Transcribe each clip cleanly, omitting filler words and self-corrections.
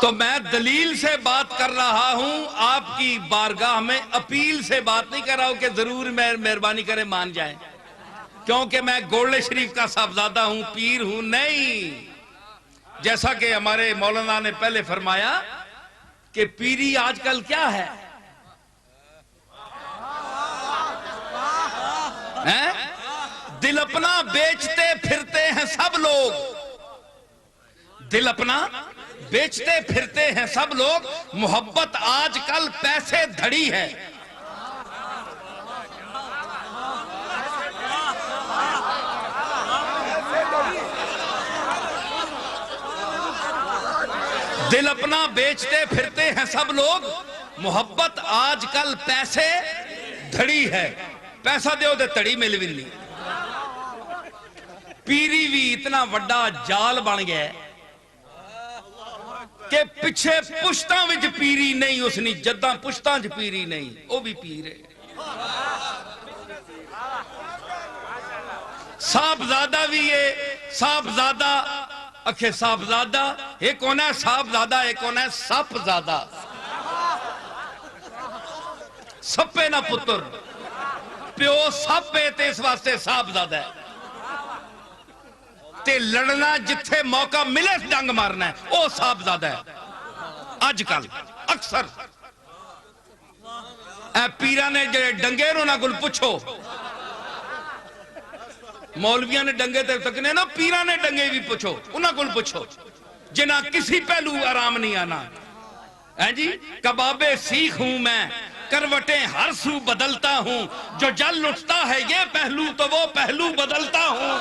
تو میں دلیل سے بات کر رہا ہوں، آپ کی بارگاہ میں اپیل سے بات نہیں کر رہا ہوں کہ ضرور مہربانی کریں مان جائیں، کیونکہ میں گولڑے شریف کا صاحبزادہ ہوں، پیر ہوں نہیں۔ جیسا کہ ہمارے مولانا نے پہلے فرمایا کہ پیری آج کل کیا ہے؟ دل اپنا بیچتے پھرتے ہیں سب لوگ، دل اپنا بیچتے پھرتے ہیں سب لوگ، محبت آج کل پیسے دھڑی ہے۔ دل اپنا بیچتے پھرتے ہیں سب لوگ، محبت آج کل پیسے دھڑی ہے۔ پیسہ دیو دے تڑی مل بھی نہیں۔ پیری بھی اتنا وڈا جال بن گیا ہے کہ پچھے پشتاں وچ پیری نہیں، اس نے جداں پشتاں وچ پیری نہیں، وہ بھی پیر ہے۔ صاحبزادہ بھی ہے، صاحبزادہ اکھے صاحبزادہ، ایک ہونا ہے صاحبزادہ، ایک ہونا ہے صاحبزادہ۔ سپے نہ پتر، پیو سپے تے اس واسطے صاحبزادہ ہے۔ تے لڑنا جتھے موقع ملے ڈنگ مارنا ہے، وہ صاحبزادہ ہے۔ آج کل اکثر اے پیرہ نے جڑے ڈنگے نو نہ گل پچھو، مولویاں نے ڈنگے تے تکنے نا، پیرہ نے ڈنگے بھی پچھو، انہاں گل پچھو جنہ کسی پہلو آرام نہیں آنا ہے جی۔ کباب سیخ ہوں میں، کروٹیں ہر سو بدلتا ہوں، جو جل اٹھتا ہے یہ پہلو تو وہ پہلو بدلتا ہوں۔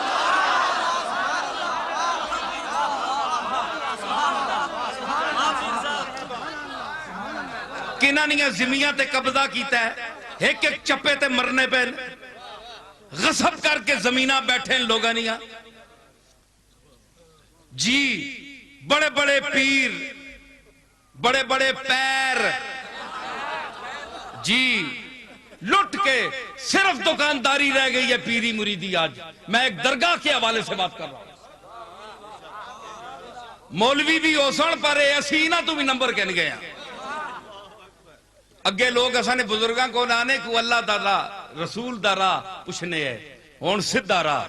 کنہ نہیں زمیاں تے قبضہ کیتا ہے، ایک ایک چپے تے مرنے پہ غصب کر کے زمینہ بیٹھے لوگا نہیں۔ جی بڑے بڑے پیر، بڑے بڑے پیر، جی لٹ کے صرف دکانداری رہ گئی ہے پیری مریدی۔ آج میں ایک درگاہ کے حوالے سے بات کر رہا ہوں، مولوی بھی اوسن پر اسینہ تو بھی نمبر کہنے گئے ہیں۔ اگے لوگ اسانے بزرگاں کو نانے کو اللہ دا راہ رسول دا راہ پوچھنے ہے، ہون سدھا راہ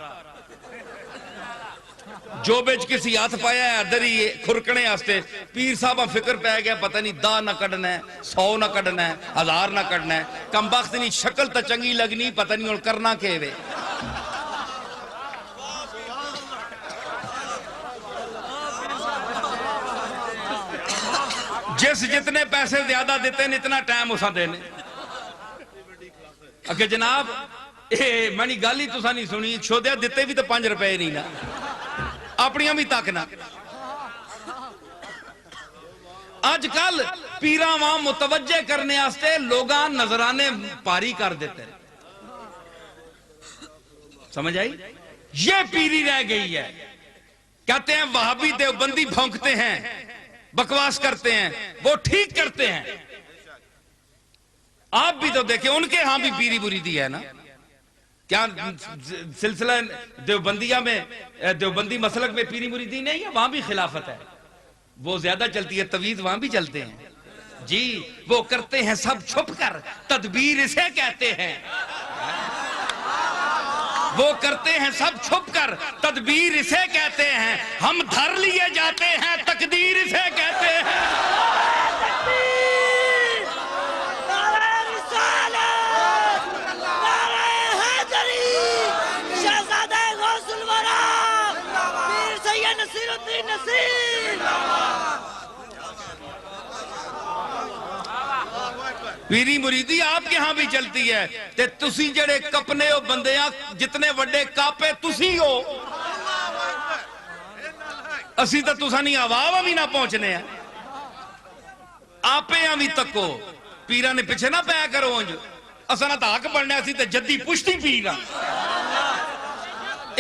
جو بیچ کسی ہاتھ پایا ہے ادھری کھرکنے آستے پیر صاحبہ فکر پہ گیا، پتہ نہیں دا نہ کڑنا ہے، 100 نہ کڑنا ہے، 1000 نہ کڑنا ہے، کم بخت نہیں شکل تا چنگی لگنی، پتہ نہیں اور کرنا کے وے۔ جس جتنے پیسے زیادہ دیتے ہیں اتنا ٹائم اسا دینے۔ اکھے جناب منی گالی تو سا نہیں سنی، چھودیا دیتے بھی تو 5 روپے نہیں نا، اپنیاں بھی تاکنا۔ آج کل پیراں وہاں متوجہ کرنے آستے لوگاں نظرانے پاری کر دیتے ہیں، سمجھ آئی؟ یہ پیری رہ گئی ہے۔ کہتے ہیں وہابی دیوبندی بھونکتے ہیں، بکواس کرتے ہیں، وہ ٹھیک کرتے ہیں۔ آپ بھی تو دیکھیں ان کے ہاں بھی پیری مریدی ہے نا۔ کیا سلسلہ دیوبندیہ میں دیوبندی مسلک میں پیری مریدی نہیں ہے؟ وہاں بھی خلافت ہے، وہ زیادہ چلتی ہے، تویز وہاں بھی چلتے ہیں جی۔ وہ کرتے ہیں سب چھپ کر، تدبیر اسے کہتے ہیں۔ وہ کرتے ہیں سب چھپ کر، تدبیر اسے کہتے ہیں، ہم دھر لیے جاتے ہیں، تقدیر اسے کہتے ہیں۔ پیری مریدی آپ کے ہاں بھی چلتی ہے، تے تسی جڑے کپنے ہو بندیاں جتنے وڈے کاپے تسی ہو، اسی تا تسا نہیں آواوا بھی نہ پہنچنے ہیں۔ آپے ہاں بھی تکو، پیرہ نے پیچھے نہ پیا کرو انج، اسا نہ تا حق بڑھنے اسی تے جدی پشتی پیرہ،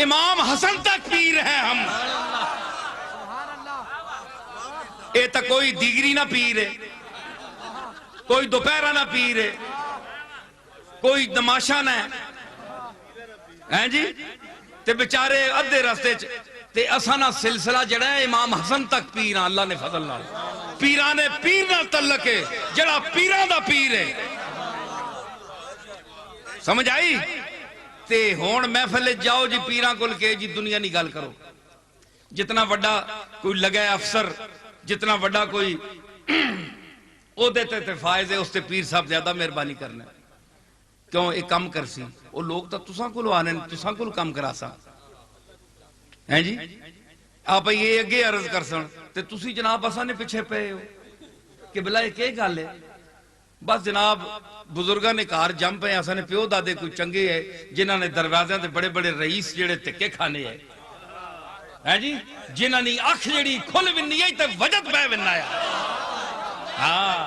امام حسن تک پیر ہیں ہم۔ اے تا کوئی دیگری نہ پیر ہے، کوئی دوپہرہ نہ پیر ہے، کوئی نماشہ نہ ہے جی۔ تے بچارے ادھے راستے تے اسانا سلسلہ جڑا ہے امام حسن تک پیر ہیں، اللہ نے فضل نال۔ پیرانے پیر نہ تلکے جڑا پیران دا پیر ہے. سمجھ آئی؟ تے ہون محفل جاؤ جی پیران کل کے جی دنیا نہیں گال کرو. جتنا وڈا کوئی لگا ہے افسر، جتنا وڈا کوئی او دیتے تے فائز ہے، اس تے پیر صاحب زیادہ مہربانی کرنا ہے. کیوں ایک کام کر سی وہ لوگ تا تساں کلو آنے تساں کلو کام کرا سا ہیں جی. آپ یہ اگے عرض کر سن تے تسی جناب اساں نے پیچھے پے ہو کہ بلا یہ کیا گل ہے. بس جناب بزرگاں نے کار جم پے اساں نے پیو دادے کوئی چنگے ہے جنہاں نے دروازیاں تے بڑے بڑے رئیس جڑے تکے کھانے ہے جی، جنہاں نے اکھ جڑی کھل ونی ہے تے وجد پہ وننا ہے. ہاں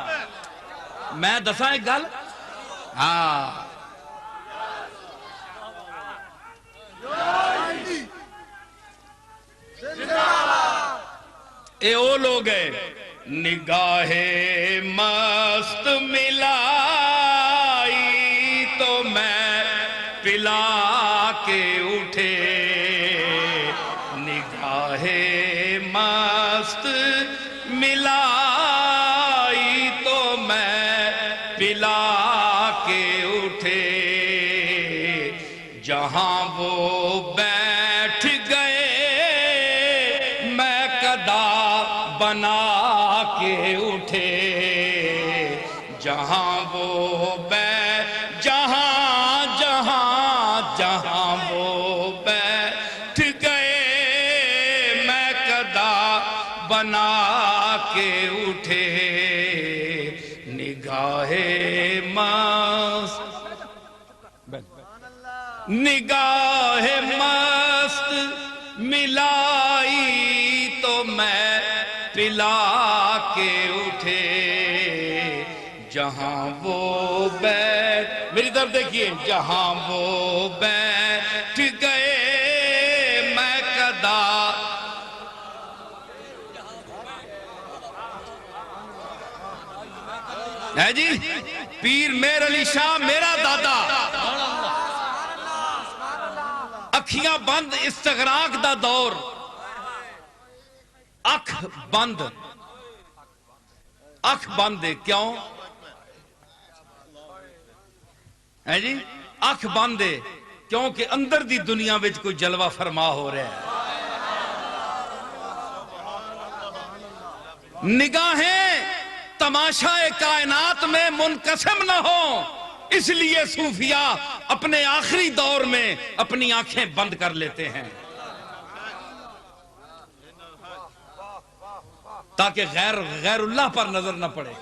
میں دساں ایک گل. ہاں اے او لوگ ہے نگاہ مست ملائی تو میں پلا کے اٹھے. نگاہ مست ملائی تو میں پلا کے اٹھے. جہاں وہ بیٹھ گئے میں قدا بنا کے اٹھے. جہاں وہ جہاں وہ بیٹھ گئے میں قدا بنا کے اٹھے. نگاہ مست ملائی تو میں پلا کے اٹھے. جہاں وہ میری طرف دیکھیے. جہاں وہ بیٹھ گئے میں قدا ہے جی. پیر میر علی شاہ میرا دادا اکھیاں بند استغراق دا دور. اکھ بند ہے کیوں ہے جی؟ اکھ بند ہے کیونکہ اندر دی دنیا وچ کوئی جلوہ فرما ہو رہا ہے. نگاہیں تماشا کائنات میں منقسم نہ ہو، اس لیے صوفیاء اپنے آخری دور میں اپنی آنکھیں بند کر لیتے ہیں تاکہ غیر اللہ پر نظر نہ پڑے.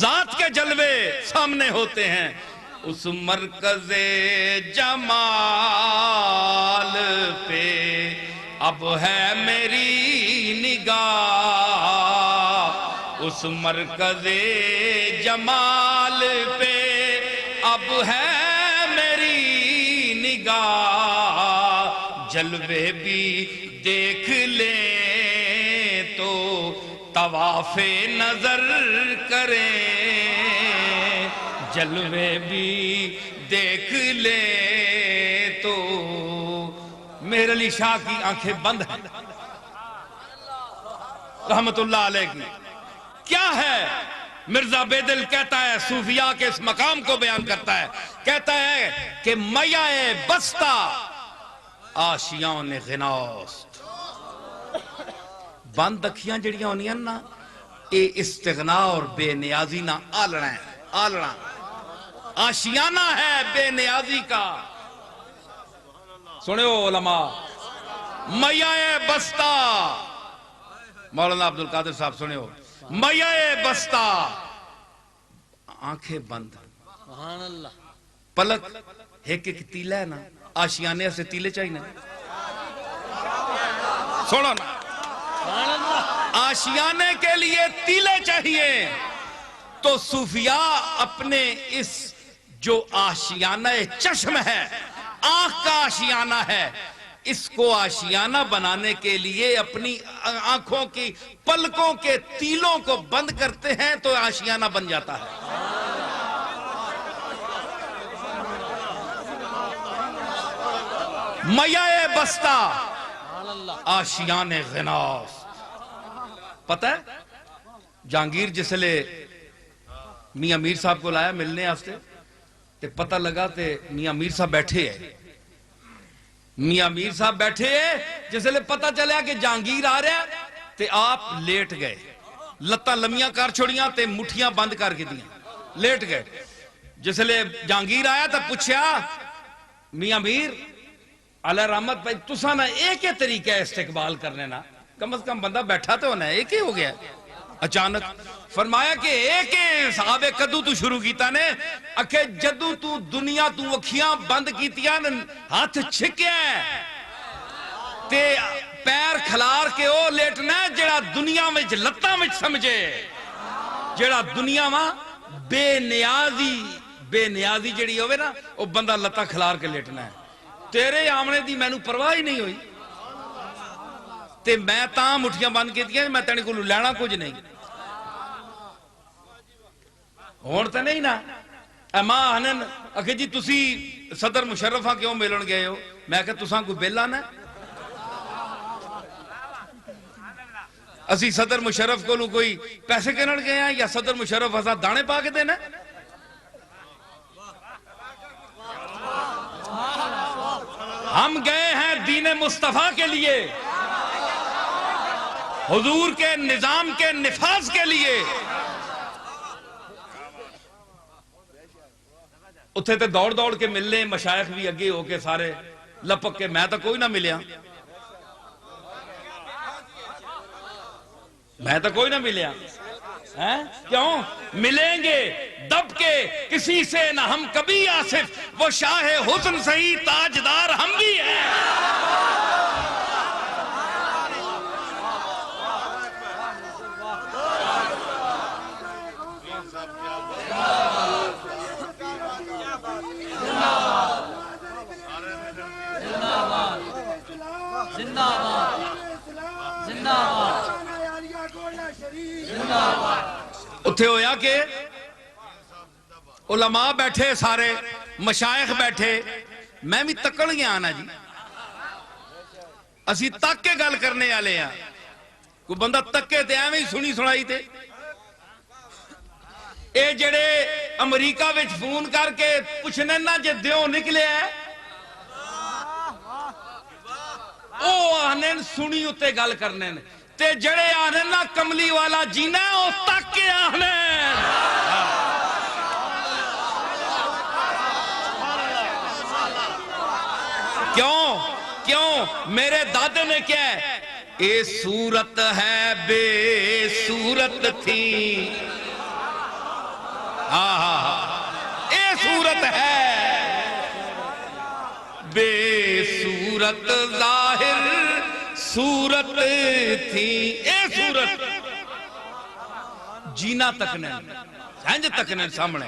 ذات کے جلوے سامنے ہوتے ہیں. اس مرکز جمال پہ اب ہے میری نگاہ. اس مرکز جمال پہ اب ہے میری نگاہ. جلوے بھی دیکھ لیں تو طواف نظر کریں. جلوے بھی دیکھ لیں تو میر علی شاہ کی آنکھیں بند ہیں رحمت اللہ علیہ کی. کیا ہے مرزا بیدل کہتا ہے صوفیاء کے اس مقام کو بیان کرتا ہے. کہتا ہے کہ میائے بستہ آشیان غناست. بند اکھیاں جڑیاں ہونیاں نا اے استغنا اور بے نیازی نہ آلنا ہے. آلنا آشیانہ ہے بے نیازی کا. سنو علماء میائے بستہ مولانا عبدالقادر صاحب سنو میائے بستہ آنکھیں بند پلک ایک ایک تیلہ ہے نا آشیانے سے تیلے چاہیے نا. سنو نا آشیانے کے لیے تیلے چاہیے. تو صوفیاء اپنے اس جو آشیانہ چشم ہے آنکھ کا آشیانہ ہے اس کو آشیانہ بنانے کے لیے اپنی آنکھوں کی پلکوں کے تیلوں کو بند کرتے ہیں تو آشیانہ بن جاتا ہے. میائے بستہ آشیان غناست. پتہ ہے جہانگیر جس لے میاں میر صاحب کو لایا ملنے آستے تے پتہ لگا تے میاں میر صاحب بیٹھے ہیں میاں میر صاحب بیٹھے ہیں جس لے پتہ چلیا کہ جہانگیر آ رہا ہے تے آپ لیٹ گئے لتاں لمیاں کر چھوڑیاں تے مٹھیاں بند کر کے دیاں لیٹ گئے جس لے جہانگیر آیا تو پوچھیا میاں میر علیہ رحمت بھائی تساں نہ ایک ہی طریقہ ہے استقبال کرنے نا کم از کم بندہ بیٹھا تو ہونا ہے ایک ہی ہو گیا اچانک فرمایا کہ ایک ہی صحابہ کدو تو شروع کیتا نے اکھے جدو تو دنیا تو اکھیاں بند کیتیاں ہاتھ چھکیا ہے تے پیر کھلار کے او لیٹنا ہے جڑا دنیا میں لتاں میں سمجھے جڑا دنیا میں بے نیازی جڑی ہوئے نا وہ بندہ لتاں کھلار کے لیٹنا ہے تیرے آمنے دی میں نو پرواہ ہی نہیں ہوئی تے میں تاں مٹھیاں بند کی دیا میں تینے کو لینا کچھ نہیں ہونتا نہیں نا ماں آنن اکھے جی تسی صدر مشرفہ کیوں ملن گئے ہو میں کہا تساں کوئی بیل آنا ہے اسی صدر مشرف کو کوئی پیسے کنڑ گئے ہیں یا صدر مشرف اسا دانے پا کے دینا ہم گئے ہیں دین مصطفیٰ کے لیے حضور کے نظام کے نفاذ کے لیے اتھے تے دوڑ دوڑ کے ملنے مشائخ بھی اگے ہو کے سارے لپک کے میں تو کوئی نہ ملیا میں تو کوئی نہ ملیا کیوں ملیں گے دب کے کسی سے نہ ہم کبھی آصف وہ شاہ حسن سہی تاجدار ہم بھی ہیں اتھے ہویا کہ علماء بیٹھے سارے مشائخ بیٹھے میں بھی تکڑ گیا آنا جی اسی تک کے گل کرنے آلے ہیں کوئی بندہ تکے تے میں ہی سنی سنائی تے اے جڑے امریکہ وچ فون کر کے پوچھنے نا جے دیوں نکلے ہے او آنین سنی اتے گل کرنے تے جڑے آنین نا کملی والا جینا ہے او تک کے آنین کیوں میرے دادے نے کیا ہے اے صورت ہے بے صورت تھی اے صورت ہے بے صورت ظاہر صورت تھی اے صورت جینا تکنے سینج تکنے سامنے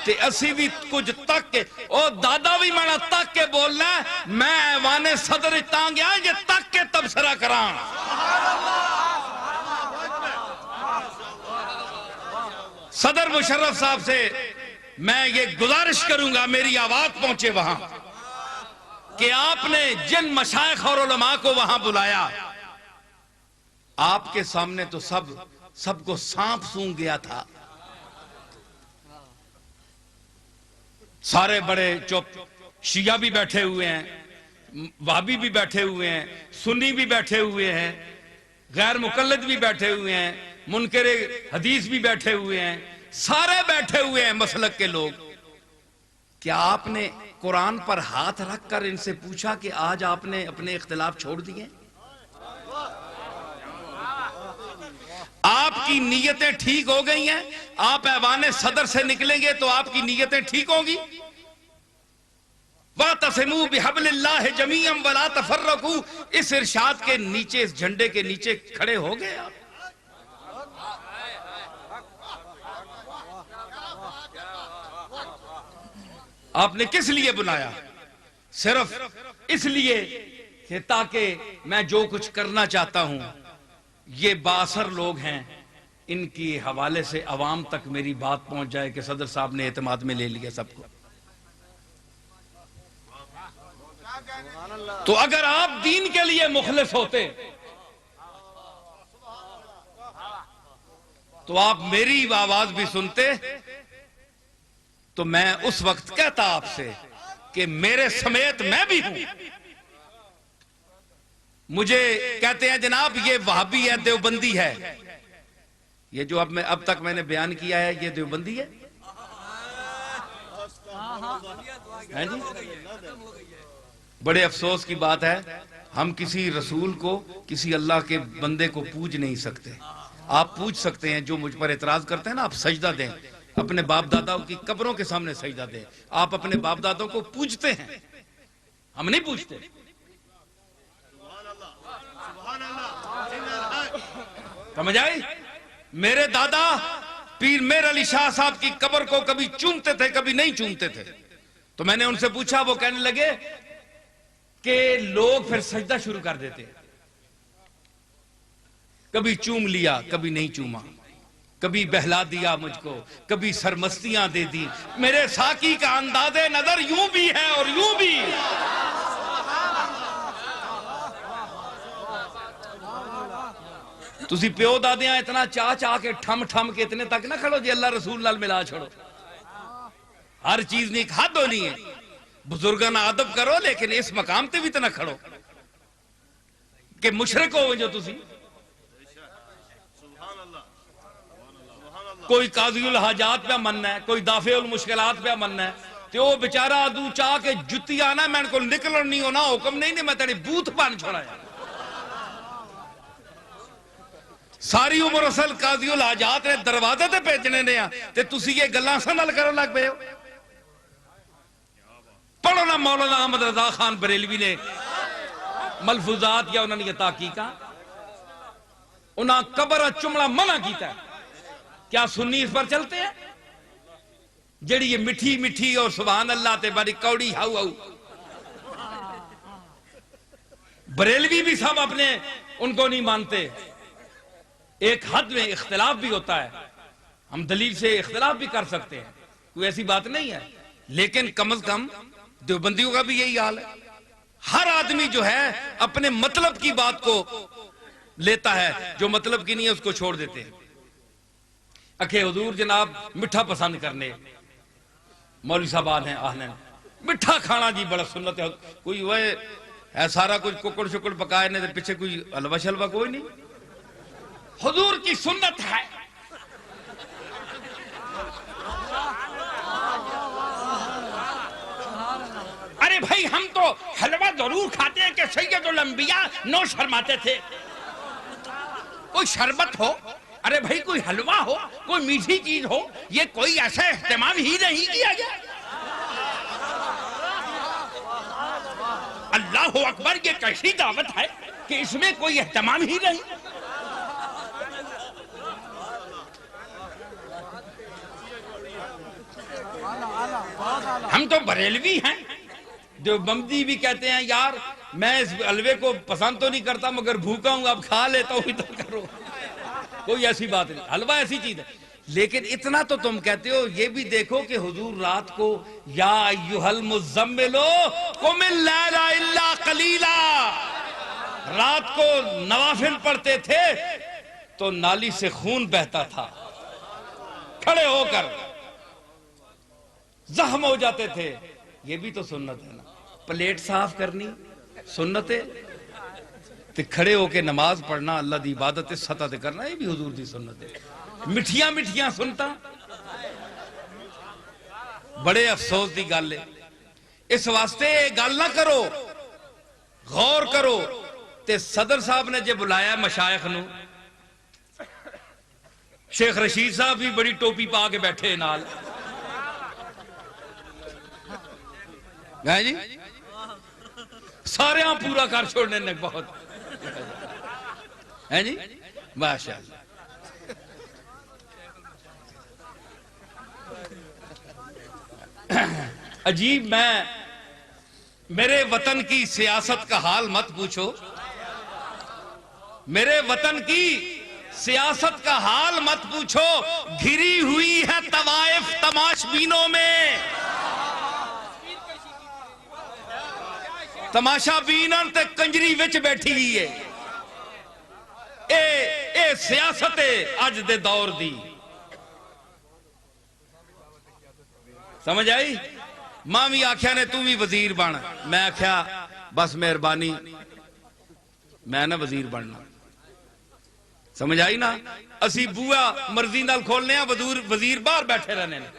تے اسی بھی کچھ تک کے او دادا بھی میں تک کے بولنا ہے میں ایوان صدر اتان گیا یہ تک کے تبصرہ کران صدر مشرف صاحب سے میں یہ گزارش کروں گا میری آواز پہنچے وہاں کہ آپ نے جن مشائخ اور علماء کو وہاں بلایا آپ کے سامنے تو سب کو سانپ سونگ گیا تھا سارے بڑے چپ شیعہ بھی بیٹھے ہوئے ہیں وہابی بھی بیٹھے ہوئے ہیں سنی بھی بیٹھے ہوئے ہیں غیر مقلد بھی بیٹھے ہوئے ہیں منکر حدیث بھی بیٹھے ہوئے ہیں سارے بیٹھے ہوئے ہیں مسلک کے لوگ کیا آپ نے قرآن پر ہاتھ رکھ کر ان سے پوچھا کہ آج آپ نے اپنے اختلاف چھوڑ دیے آپ کی نیتیں ٹھیک ہو گئی ہیں آپ ایوان صدر سے نکلیں گے تو آپ کی نیتیں ٹھیک ہوں گی وَاعْتَصِمُوا بِحَبْلِ اللَّهِ جَمِيعًا وَلَا تَفَرَّقُوا اس ارشاد کے نیچے اس جھنڈے کے نیچے کھڑے ہو گئے آپ نے کس لیے بنایا صرف اس لیے کہ تاکہ میں جو کچھ کرنا چاہتا ہوں یہ باثر لوگ ہیں ان کی حوالے سے عوام تک میری بات پہنچ جائے کہ صدر صاحب نے اعتماد میں لے لیا سب کو تو اگر آپ دین کے لیے مخلص ہوتے تو آپ میری آواز بھی سنتے تو میں اس وقت کہتا آپ سے کہ میرے سمیت میں بھی ہوں. مجھے کہتے ہیں جناب یہ وہابی ہے، دیوبندی ہے. یہ جو اب تک میں نے بیان کیا ہے یہ دیوبندی ہے؟ جی بڑے افسوس کی بات ہے، ہم کسی رسول کو، کسی اللہ کے بندے کو پوج نہیں سکتے. آپ پوچھ سکتے ہیں، جو مجھ پر اعتراض کرتے ہیں نا، آپ سجدہ دیں، اپنے باپ دادا کی قبروں کے سامنے سجدہ دیں. آپ اپنے باپ دادوں کو پوجتے ہیں، ہم نہیں پوچھتے. سمجھ آئی؟ میرے دادا پیر میر علی شاہ صاحب کی قبر کو کبھی چومتے تھے، کبھی نہیں چومتے تھے. تو میں نے ان سے پوچھا، وہ کہنے لگے کہ لوگ پھر سجدہ شروع کر دیتے، کبھی چوم لیا کبھی نہیں چوما، کبھی بہلا دیا مجھ کو، کبھی سرمستیاں دے دی. میرے ساقی کا انداز نظر یوں بھی ہے اور یوں بھی. تسی پیو دادیاں اتنا چاہ چاہ کے ٹھم ٹھم کے اتنے تک نہ کھڑو جی اللہ رسول نال ملا چھوڑو. ہر چیز نہیں حد ہونی ہے، بزرگاں ادب کرو، لیکن اس مقام تے بھی تو نہ کھڑو کہ مشرک ہو جو تسی. کوئی قاضی الحاجات پہ مننا ہے، کوئی دافع المشکلات پہ مننا ہے، تو وہ بیچارہ ادو چاہ کے جتی آنا میں ان کو نکلن نہیں ہونا، حکم نہیں میں تیری بوت بن چھوڑایا. ساری عمر اصل قاضی الحاجات نے دروازے تے بھیجنے نے تے تسی یہ گلاں سنال کرو لگ پے ہو. پڑھو نا مولانا احمد رضا خان بریلوی نے ملفوظات یا انہوں نے یہ تحقیقہ، انہاں قبر چمڑا منع کیتا ہے. کیا سنی اس پر چلتے ہیں؟ جڑی یہ مٹھی مٹھی اور سبحان اللہ تے بڑی کوڑی ہاؤ ہاؤ. بریلوی بھی سب اپنے ان کو نہیں مانتے. ایک حد میں اختلاف بھی ہوتا ہے، ہم دلیل سے اختلاف بھی کر سکتے ہیں، کوئی ایسی بات نہیں ہے. لیکن کم از کم دیوبندیوں کا بھی یہی حال ہے. ہر آدمی جو ہے اپنے مطلب کی بات کو لیتا ہے، جو مطلب کی نہیں ہے اس کو چھوڑ دیتے ہیں. اکھے حضور جناب مٹھا پسند کرنے، مولوی صاحب آہنے مٹھا کھانا جی بڑا سنت ہے. کوئی وہ ہے سارا کچھ ککڑ شکڑ پکائے نے پیچھے کوئی حلوہ شلوہ کوئی نہیں. حضور کی سنت ہے. ارے بھائی ہم تو حلوہ ضرور کھاتے ہیں کہ سید الانبیاء نوش فرماتے تھے. کوئی شربت ہو، ارے بھائی کوئی حلوہ ہو، کوئی میٹھی چیز ہو، یہ کوئی ایسا اہتمام ہی نہیں کیا گیا. اللہ اکبر، یہ کیسی دعوت ہے کہ اس میں کوئی اہتمام ہی نہیں. ہم تو بریلوی ہیں. دیوبندی بھی کہتے ہیں یار میں اس حلوے کو پسند تو نہیں کرتا مگر بھوکا ہوں، اب کھا لیتا ہوں تو کرو. کوئی ایسی بات نہیں، حلوہ ایسی چیز ہے. لیکن اتنا تو تم کہتے ہو، یہ بھی دیکھو کہ حضور رات کو یا ایھا المزمل قم اللیل الا قلیلا، رات کو نوافل پڑھتے تھے تو نالی سے خون بہتا تھا، کھڑے ہو کر زخم ہو جاتے تھے. یہ بھی تو سنت ہے نا. پلیٹ صاف کرنی سنت ہے، تے کھڑے ہو کے نماز پڑھنا اللہ دی عبادت سطح تے کرنا یہ بھی حضور دی سنت ہے. مٹھیاں مٹھیاں سنتا بڑے افسوس دی گل ہے. اس واسطے گل نہ کرو، غور کرو. تے صدر صاحب نے جے بلایا مشائخ نو، شیخ رشید صاحب بھی بڑی ٹوپی پا کے بیٹھے نال جی، سارے ہاں پورا کر چھوڑنے نے بہت ہے جی ماشاءاللہ. عجیب. میں میرے وطن کی سیاست کا حال مت پوچھو، میرے وطن کی سیاست کا حال مت پوچھو. گھری ہوئی ہے طوائف تماش بینوں میں، تماشا بینن تے کنجری وچ بیٹھی ہوئی ہے. اے اے سیاست اج دے دور دی. سمجھ آئی؟ ماں بھی آکھیا نے تو بھی وزیر بن. میں آکھیا بس مہربانی میں نہ وزیر بننا. سمجھ آئی نا؟ اسی بوا مرضی نال کھولنے ہیں, وزیر باہر بیٹھے رہنے نے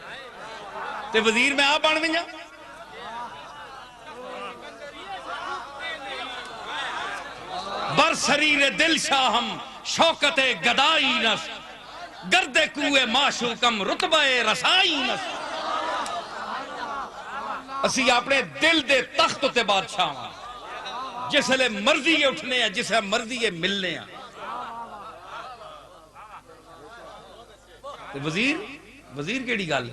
تے وزیر میں آپ بن گیا. برسریر دل شاہم شوکت گدائی نس, گرد کوئے معشوقم رتبہ رسائی نس. اسی اپنے دل دے تخت تے بادشاہ ہاں, جس لئے مرضی یہ اٹھنے ہیں, جس لئے مرضی یہ ملنے ہیں. وزیر کیڑی گل؟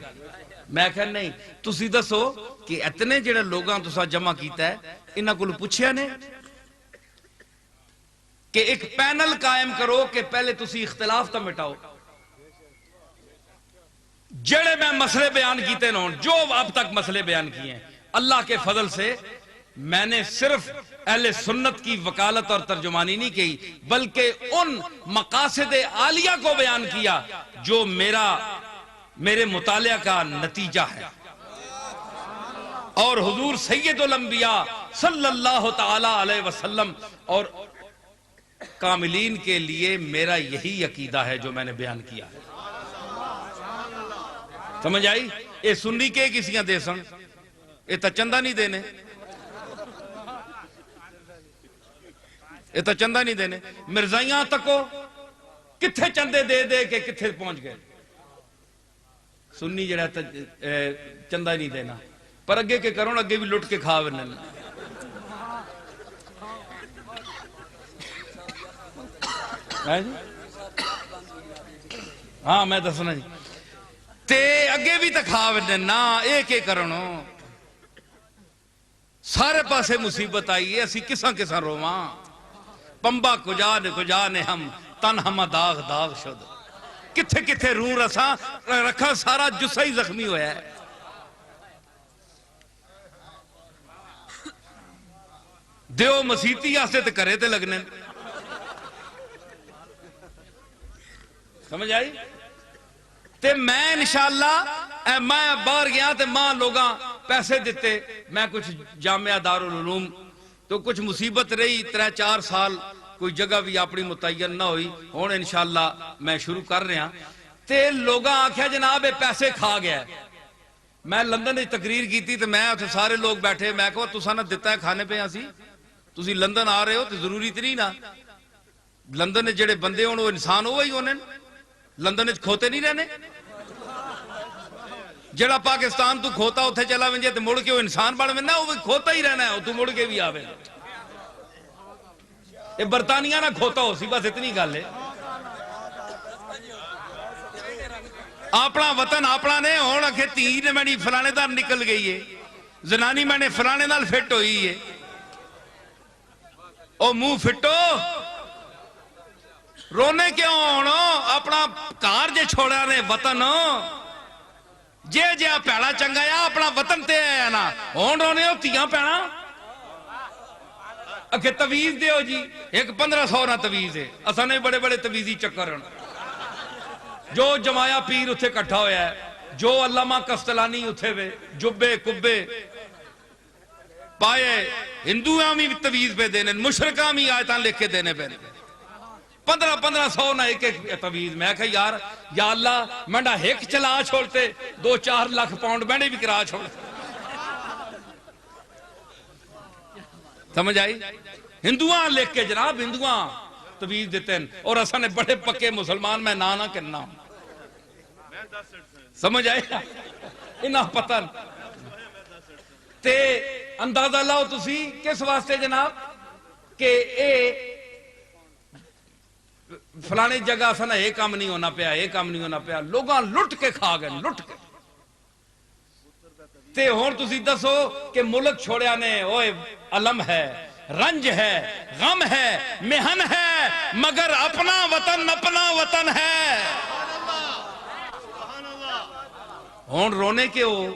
میں کہا نہیں, تسی دسو کہ اتنے جڑے لوگاں تسا جمع کیتا ہے انہاں کو پوچھیا نے کہ ایک پینل قائم کرو کہ پہلے تسی اختلاف تا مٹاؤ. جڑے میں مسئلے بیان کیتے نہ ہوں, جو اب تک مسئلے بیان کیے ہیں, اللہ کے فضل سے میں نے صرف اہل سنت کی وکالت اور ترجمانی نہیں کی, بلکہ ان مقاصد عالیہ کو بیان کیا جو میرے مطالعہ کا نتیجہ ہے. اور حضور سید الانبیاء صلی اللہ تعالی علیہ وسلم اور کاملین کے لیے میرا یہی عقیدہ ہے جو میں نے بیان کیا ہے. سمجھ آئی؟ اے سنی کے کسیاں دے سن, اے تا چندہ نہیں دینے, اے تا چندہ نہیں دینے. مرزائیاں تکو کتھے چندے دے دے کے کتھے پہنچ گئے. سنی جڑا چندہ نہیں دینا, پر اگے کے کرون اگے بھی لٹ کے کھا ونن. ہاں میں دسنا جی, تے اگے بھی تو کھا ونن نا, ایک کرنو. سارے پاسے مصیبت آئی ہے, اسی کساں رواں. پمبا کجا نے ہم تن ہم داغ داغ شد, کتھے روح رساں رکھا سارا جسہ ہی زخمی ہویا ہے. دیو مسیتی آستے تے کرے تے لگنے. سمجھ آئی؟ تے میں انشاءاللہ میں باہر گیا تے ماں لوگاں پیسے دیتے, میں کچھ جامعہ دارالعلوم تو کچھ مصیبت رہی 3-4 سال کوئی جگہ بھی اپنی متعین نہ ہوئی. ہون انشاءاللہ میں شروع کر رہا تے لوگاں آکھیا جناب پیسے کھا گیا. میں لندن میں تقریر کی تھی تے میں سارے لوگ بیٹھے, میں کہو تساں نہ دیتا ہے کھانے پہ اسی, تسی لندن آ رہے ہو تو ضروری تے نہیں نا. لندن میں جڑے بندے ہون وہ انسان ہوئی ہونے, لندن میں کھوتے نہیں رہنے. جڑا پاکستان تو کھوتا اتھے چلا ونجے تے مڑ کے وہ انسان بڑھ میں نا, وہ کھوتا ہی رہنا ہے, تو مڑ کے بھی آوے. یہ برطانیہ نہ کھوتا ہو سی, بس اتنی گل ہے. اپنا وطن اپنا نے ہون اکھے تین میں نہیں فلانے دار نکل گئی ہے, زنانی میں نے فلانے دار فٹ ہوئی ہے. او منہ فٹو رونے کیوں ہونو, اپنا کار جے چھوڑا نے وطن جے پیڑا چنگا یا اپنا وطن تے ہے نا, ہون رونے ہو تیاں پیڑا اکھے تویز دے ہو جی, ایک 1500 نہ تویز ہے. اساں نے بڑے بڑے تویزی چکر ہیں, جو جمایا پیر اتھے کٹھا ہویا ہے, جو علامہ کستلانی اتھے وے جبے کبے پائے. ہندویاں بھی تویز پہ دینے, مشرکاں بھی آیتاں لکھ کے دینے پہ 1500 نہ ایک تویز. میں کہا یار یا اللہ منڈا ایک چلا چھوڑتے 2-4 لاکھ پاؤنڈ میں نے بھی کرا چھوڑتے. سمجھ آئی؟ ہندوان لکھ کے جناب ہندوان تویز دیتے ہیں, اور اساں نے بڑے پکے مسلمان میں نہ کرنا. سمجھ آئی؟ انہاں پتن تے اندازہ لاؤ تسی کس واسطے جناب کہ اے فلانے جگہ سنا یہ کام نہیں ہونا پیا, یہ کام نہیں ہونا پیا. لوگاں لٹ کے کھا گئے, لٹ کے. تے ہون تسی دسو کہ ملک چھوڑیا نے, اوے علم ہے, رنج ہے, غم ہے, محن ہے, مگر اپنا وطن ہے. ہون رونے کے ہو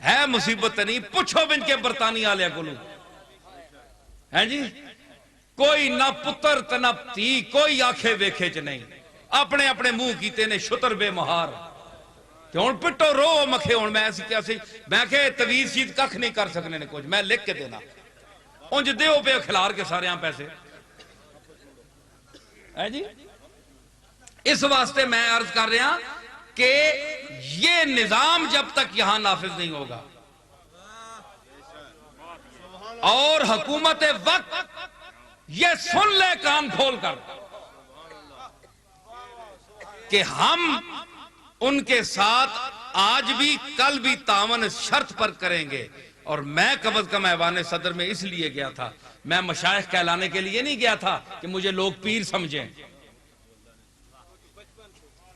ہے مصیبت نہیں. پوچھو بن کے برطانیہ آلیا کو ہیں جی, کوئی نہ پتر تے نہ تھی، کوئی آنکھیں ویکھے چ نہیں، اپنے اپنے منہ کیتے نے شتر بے مہار کہ ہن پٹو رو مکھے ہن میں ایسی کیا سی میں کہ تویز شید ککھ نہیں کر سکنے نے کچھ میں لکھ کے دینا انج دیو پہ کھلار کے سارے ہاں پیسے ہے جی۔ اس واسطے میں عرض کر رہا کہ یہ نظام جب تک یہاں نافذ نہیں ہوگا اور حکومت وقت یہ سن لے کان کھول کر کہ ہم ان کے ساتھ آج بھی کل بھی تعاون اس شرط پر کریں گے، اور میں کم از کم ایوان صدر میں اس لیے گیا تھا، میں مشائخ کہلانے کے لیے نہیں گیا تھا کہ مجھے لوگ پیر سمجھیں،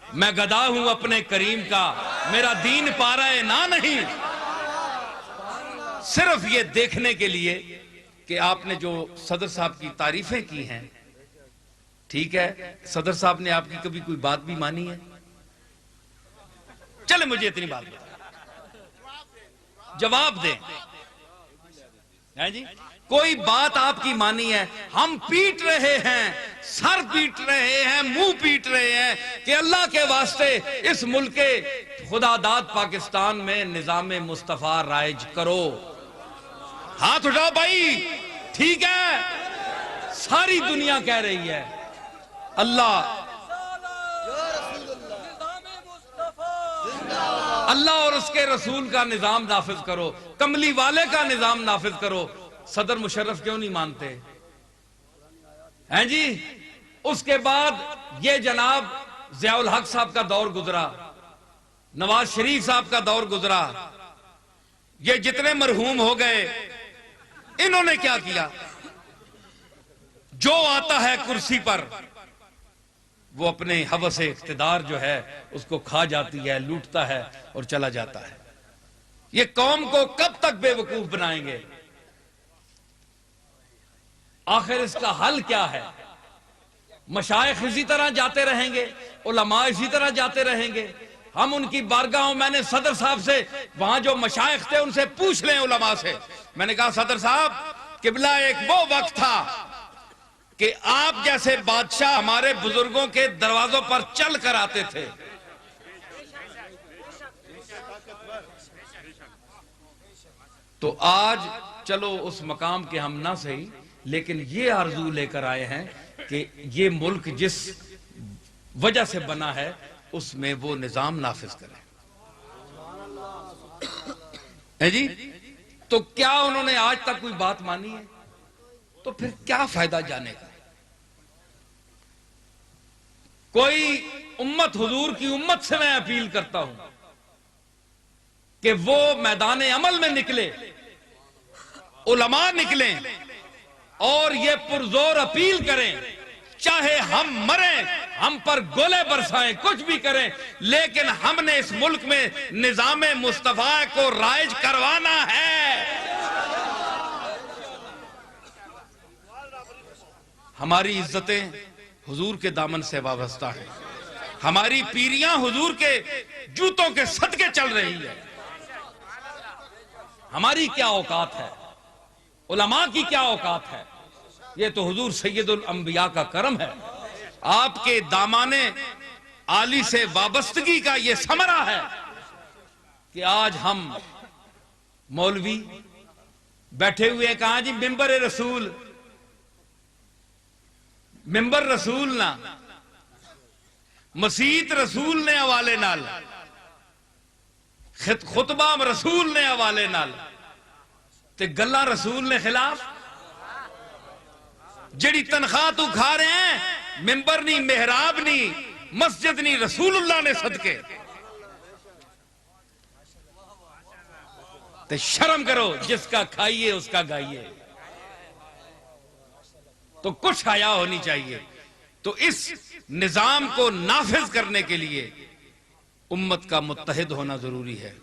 میں گدا ہوں اپنے کریم کا، میرا دین پارا ہے نہ نہیں، صرف یہ دیکھنے کے لیے کہ آپ نے جو صدر صاحب کی تعریفیں کی ہیں، ٹھیک ہے صدر صاحب نے آپ کی کبھی کوئی بات بھی مانی ہے؟ چلے مجھے اتنی بات جواب دیں جی، کوئی بات آپ کی مانی ہے؟ ہم پیٹ رہے ہیں، سر پیٹ رہے ہیں، منہ پیٹ رہے ہیں کہ اللہ کے واسطے اس ملک خدا داد پاکستان میں نظام مصطفیٰ رائج کرو۔ ہاتھ اٹھاؤ بھائی، ٹھیک ہے ساری دنیا کہہ رہی ہے اللہ اور اس کے رسول کا نظام نافذ کرو، کملی والے کا نظام نافذ کرو۔ صدر مشرف کیوں نہیں مانتے ہیں جی؟ اس کے بعد یہ جناب ضیاء الحق صاحب کا دور گزرا، نواز شریف صاحب کا دور گزرا، یہ جتنے مرحوم ہو گئے انہوں نے کیا کیا؟ جو آتا ہے کرسی پر وہ اپنے ہوس اقتدار جو ہے اس کو کھا جاتی ہے، لوٹتا ہے اور چلا جاتا ہے۔ یہ قوم کو کب تک بے وقوف بنائیں گے؟ آخر اس کا حل کیا ہے؟ مشائخ اسی طرح جاتے رہیں گے، علماء اسی طرح جاتے رہیں گے؟ ہم ان کی بارگاہوں، میں نے صدر صاحب سے وہاں جو مشائخ تھے ان سے پوچھ لیں، علماء سے، میں نے کہا صدر صاحب قبلہ ایک وہ وقت تھا کہ آپ جیسے بادشاہ ہمارے بزرگوں کے دروازوں پر چل کر آتے تھے، تو آج چلو اس مقام کے ہم نہ صحیح لیکن یہ آرزو لے کر آئے ہیں کہ یہ ملک جس وجہ سے بنا ہے اس میں وہ نظام نافذ کرے ہے جی۔ تو کیا انہوں نے آج تک کوئی بات مانی ہے؟ تو پھر کیا فائدہ جانے کا؟ کوئی امت، حضور کی امت سے میں اپیل کرتا ہوں کہ وہ میدان عمل میں نکلے، علماء نکلیں اور یہ پرزور اپیل کریں، چاہے ہم مریں، ہم پر گولے برسائیں، کچھ بھی کریں، لیکن ہم نے اس ملک میں نظام مصطفیٰ کو رائج کروانا ہے۔ ہماری عزتیں حضور کے دامن سے وابستہ ہیں، ہماری پیریاں حضور کے جوتوں کے صدقے چل رہی ہے، ہماری کیا اوقات ہے؟ علماء کی کیا اوقات ہے؟ یہ تو حضور سید الانبیاء کا کرم ہے، آپ کے دامان عالی سے وابستگی کا یہ ثمرہ ہے کہ آج ہم مولوی بیٹھے ہوئے ہیں، کہاں جی ممبر رسول، ممبر رسول نہ مسیت رسول نے حوالے نال، خطبہ رسول نے حوالے نال، تے گلہ رسول نے خلاف، جڑی تنخواہ تو کھا رہے ہیں ممبر نہیں، محراب نہیں، مسجد نہیں، رسول اللہ نے صدقے، تے شرم کرو، جس کا کھائیے اس کا گائیے، تو کچھ حیا ہونی چاہیے۔ تو اس نظام کو نافذ کرنے کے لیے امت کا متحد ہونا ضروری ہے۔